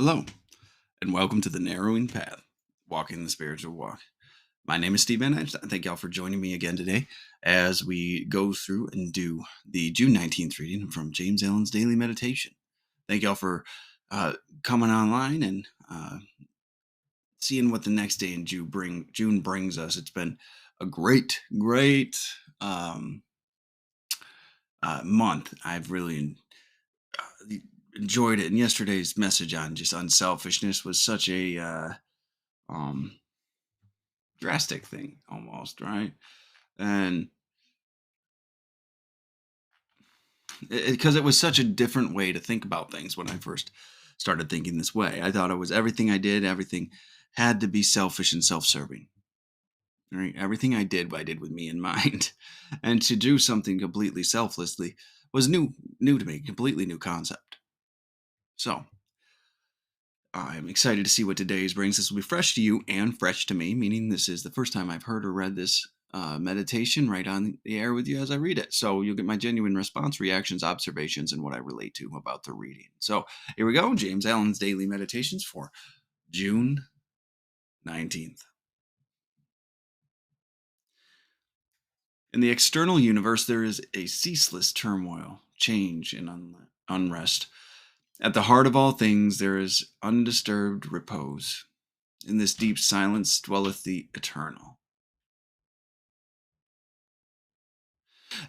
Hello, and welcome to the Narrowing Path, Walking the Spiritual Walk. My name is Steve Van Edge. Thank y'all for joining me again today as we go through and do the June 19th reading from James Allen's Daily Meditation. Thank y'all for uh, coming online and seeing what the next day in June brings us. It's been a great um, month. I've really enjoyed it. And yesterday's message on just unselfishness was such a um, drastic thing almost, right? And because it was such a different way to think about things when I first started thinking this way. I thought it was everything I did, everything had to be selfish and self-serving. Right? Everything I did with me in mind. And to do something completely selflessly was new to me, completely new concept. So I'm excited to see what today's brings. This will be fresh to you and fresh to me, meaning this is the first time I've heard or read this meditation right on the air with you as I read it. So you'll get my genuine response, reactions, observations, and what I relate to about the reading. So here we go. James Allen's Daily Meditations for June 19th. In the external universe, there is a ceaseless turmoil, change, and unrest. At the heart of all things, there is undisturbed repose. In this deep silence dwelleth the eternal.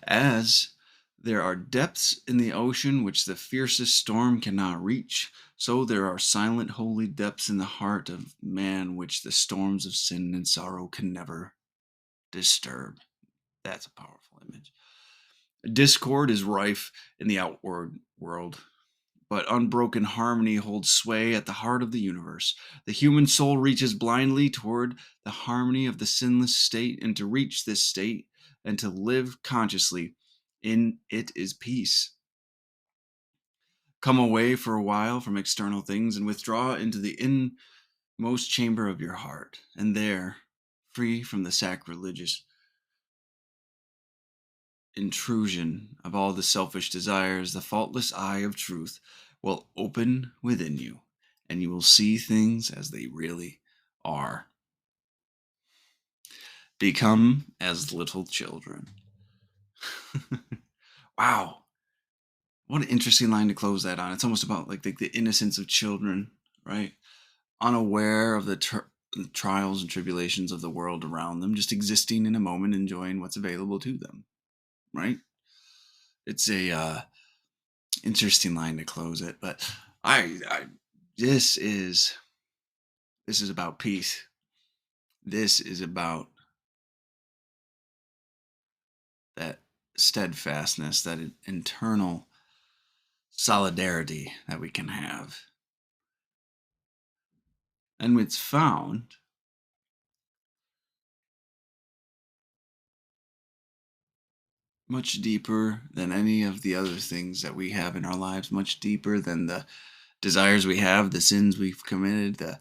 As there are depths in the ocean which the fiercest storm cannot reach, so there are silent, holy depths in the heart of man which the storms of sin and sorrow can never disturb. That's a powerful image. Discord is rife in the outward world, but unbroken harmony holds sway at the heart of the universe. The human soul reaches blindly toward the harmony of the sinless state, and to reach this state and to live consciously in it is peace. Come away for a while from external things and withdraw into the inmost chamber of your heart, and there, free from the sacrilegious intrusion of all the selfish desires, the faultless eye of truth will open within you, and you will see things as they really are. Become as little children. Wow. What an interesting line to close that on. It's almost about like the innocence of children, right? Unaware of the trials and tribulations of the world around them, just existing in a moment, enjoying what's available to them, right? It's a interesting line to close it, but I this is about peace. This is about that steadfastness, that internal solidarity that we can have. And it's found much deeper than any of the other things that we have in our lives, much deeper than the desires we have, the sins we've committed, the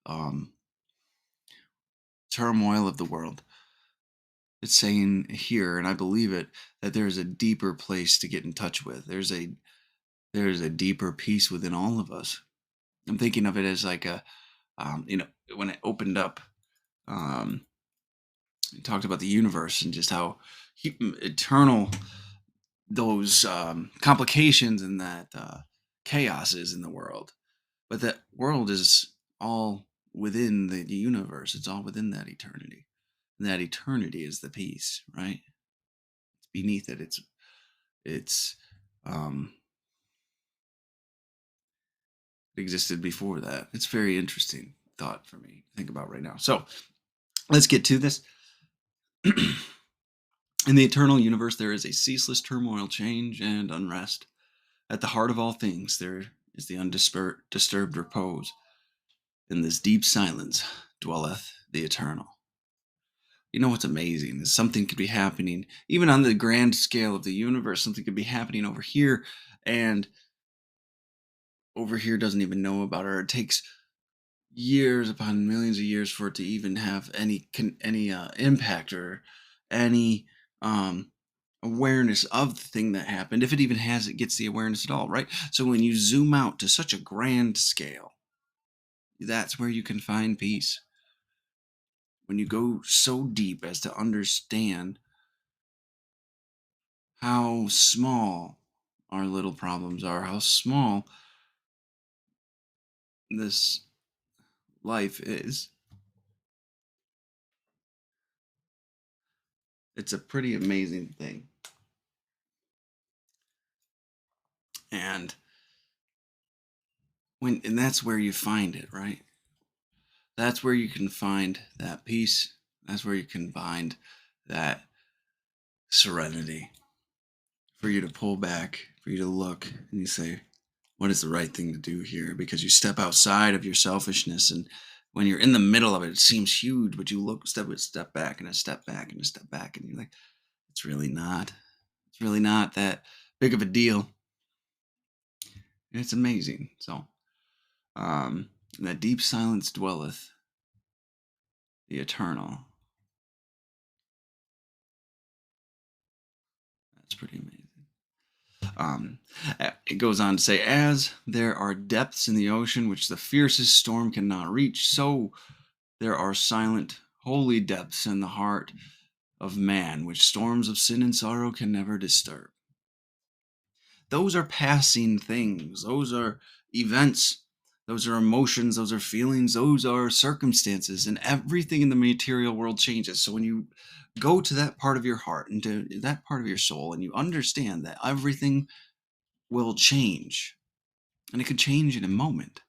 um, turmoil of the world. It's saying here, and I believe it, that there's a deeper place to get in touch with. There's a deeper peace within all of us. I'm thinking of it as like when it opened up, um, it talked about the universe and just how eternal those complications and that chaos is in the world. But that world is all within the universe. It's all within that eternity. And that eternity is the peace, right? It's beneath it. It's um, it existed before that. It's very interesting thought for me to think about right now. So let's get to this. In the eternal universe, there is a ceaseless turmoil, change, and unrest. At the heart of all things, there is the undisturbed repose. In this deep silence dwelleth the eternal. You know what's amazing is something could be happening, even on the grand scale of the universe, something could be happening over here, and over here doesn't even know about it. Or it takes years upon millions of years for it to even have any impact or any awareness of the thing that happened, if it even has, it gets the awareness at all, right? So when you zoom out to such a grand scale, That's where you can find peace. When you go so deep as to understand how small our little problems are, how small this life is, it's a pretty amazing thing. And and that's where you find it, right? That's where you can find that peace. That's where you can find that serenity for you to pull back, for you to look and you say, what is the right thing to do here? Because you step outside of your selfishness, and when you're in the middle of it, it seems huge, but you look step back and a step back and a step back, and you're like, it's really not. It's really not that big of a deal. And it's amazing. So, in that deep silence dwelleth the eternal. That's pretty amazing. Um, it goes on to say, as there are depths in the ocean which the fiercest storm cannot reach, so there are silent, holy depths in the heart of man which storms of sin and sorrow can never disturb. Those are passing things, those are events, those are emotions, those are feelings, those are circumstances, and everything in the material world changes. So when you go to that part of your heart and to that part of your soul, and you understand that everything will change, and it could change in a moment,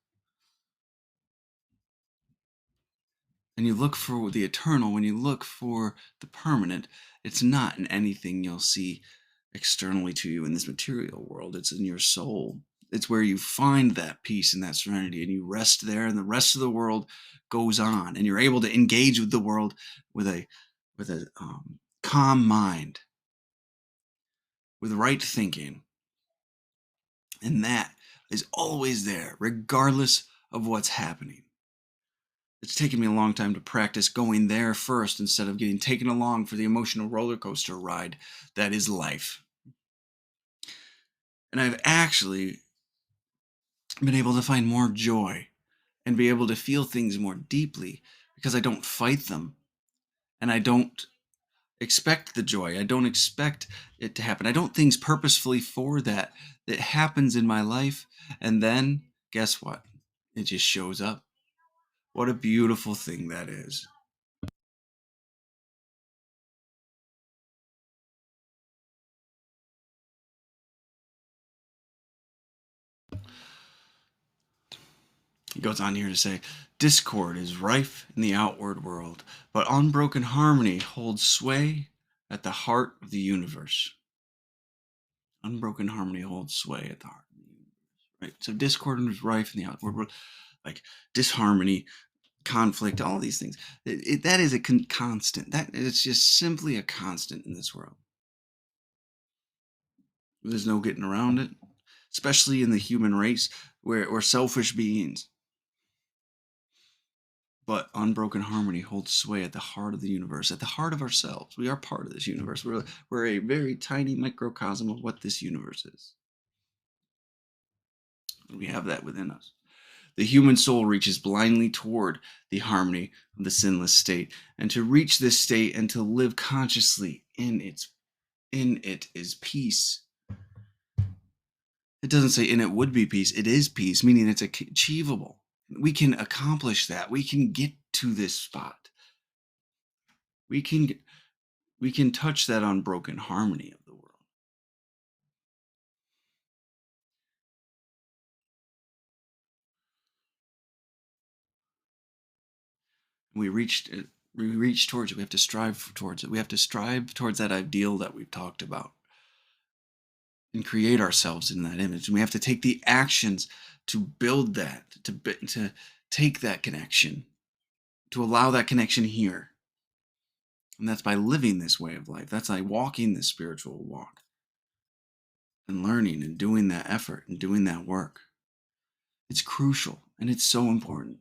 and you look for the eternal, when you look for the permanent, it's not in anything you'll see externally to you in this material world. It's in your soul. It's where you find that peace and that serenity, and you rest there, and the rest of the world goes on, and you're able to engage with the world with a calm mind, with right thinking, and that is always there, regardless of what's happening. It's taken me a long time to practice going there first instead of getting taken along for the emotional roller coaster ride that is life. And I've actually been able to find more joy and be able to feel things more deeply because I don't fight them, and I don't expect the joy. I don't expect it to happen. I don't things purposefully for that. It happens in my life, and then guess what? It just shows up. What a beautiful thing that is. He goes on here to say, discord is rife in the outward world, but unbroken harmony holds sway at the heart of the universe. Unbroken harmony holds sway at the heart of the universe. Right? So discord is rife in the outward world, like disharmony, conflict, all these things. That is a constant. That it's just simply a constant in this world. There's no getting around it, especially in the human race, where we're selfish beings. But unbroken harmony holds sway at the heart of the universe, at the heart of ourselves. We are part of this universe. We're a very tiny microcosm of what this universe is. We have that within us. The human soul reaches blindly toward the harmony of the sinless state, and to reach this state and to live consciously in it is peace. It doesn't say in it would be peace. It is peace, meaning it's achievable. We can accomplish that. We can get to this spot. We can we can touch that unbroken harmony of the world. We reached it. We reach towards it. We have to strive towards it. We have to strive towards that ideal that we've talked about and create ourselves in that image. And we have to take the actions to build that, to take that connection, to allow that connection here. And that's by living this way of life. That's by walking this spiritual walk and learning and doing that effort and doing that work. It's crucial and it's so important.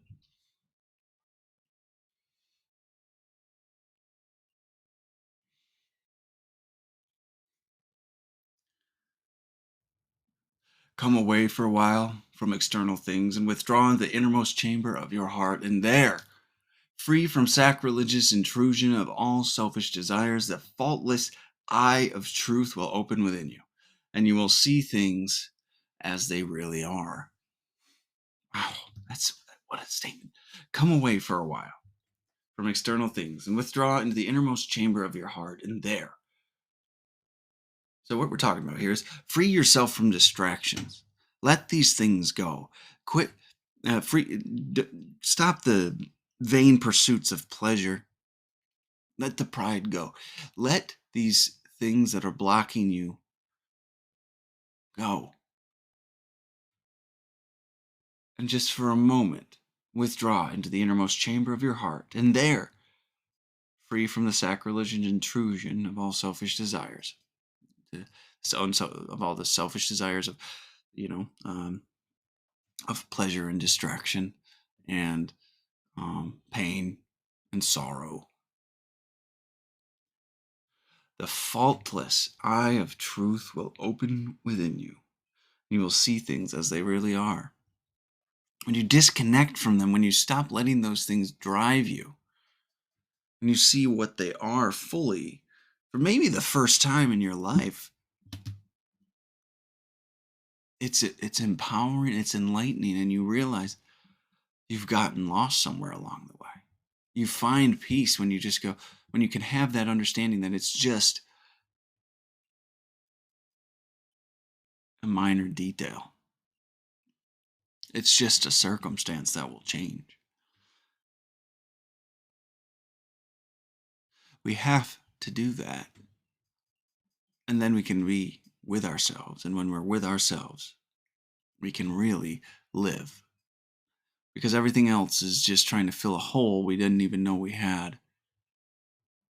Come away for a while from external things and withdraw into the innermost chamber of your heart, and there, free from sacrilegious intrusion of all selfish desires, the faultless eye of truth will open within you, and you will see things as they really are. Wow, that's what a statement. Come away for a while from external things and withdraw into the innermost chamber of your heart, and there. So, what we're talking about here is free yourself from distractions. Let these things go. Quit, stop the vain pursuits of pleasure. Let the pride go. Let these things that are blocking you go. And just for a moment, withdraw into the innermost chamber of your heart, and there, free from the sacrilege and intrusion of all selfish desires, of all the selfish desires of, you know, of pleasure and distraction, and pain and sorrow. The faultless eye of truth will open within you. You will see things as they really are. When you disconnect from them, when you stop letting those things drive you, when you see what they are fully, for maybe the first time in your life, it's empowering, it's enlightening, and you realize you've gotten lost somewhere along the way. You find peace when you just go, when you can have that understanding that it's just a minor detail. It's just a circumstance that will change. We have to do that. And then we can be with ourselves. And when we're with ourselves, we can really live. Because everything else is just trying to fill a hole we didn't even know we had.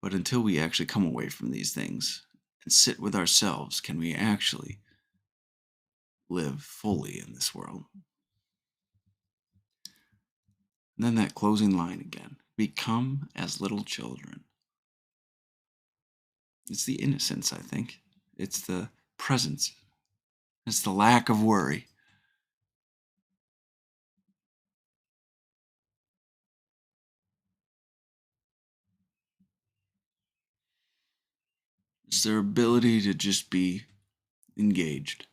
But until we actually come away from these things and sit with ourselves, can we actually live fully in this world? And then that closing line again, become as little children. It's the innocence, I think. It's the presence. It's the lack of worry. It's their ability to just be engaged.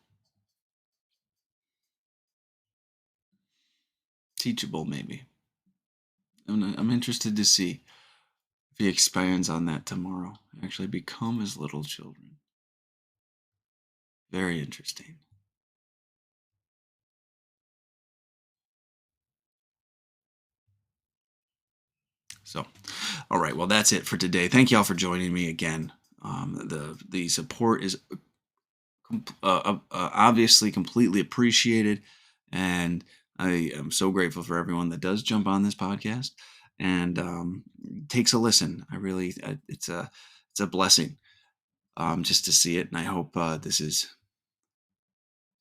Teachable, maybe. I'm interested to see if he expands on that tomorrow. Actually, become as little children. Very interesting. So, all right. Well, that's it for today. Thank you all for joining me again. The support is obviously completely appreciated, and I am so grateful for everyone that does jump on this podcast and takes a listen. I really, it's a blessing just to see it, and I hope this is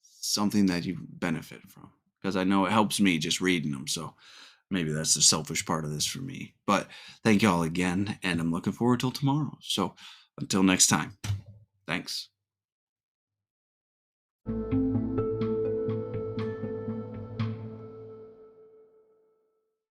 something that you benefit from, because I know it helps me just reading them. So maybe that's the selfish part of this for me. But thank you all again, and I'm looking forward till tomorrow. So until next time, thanks.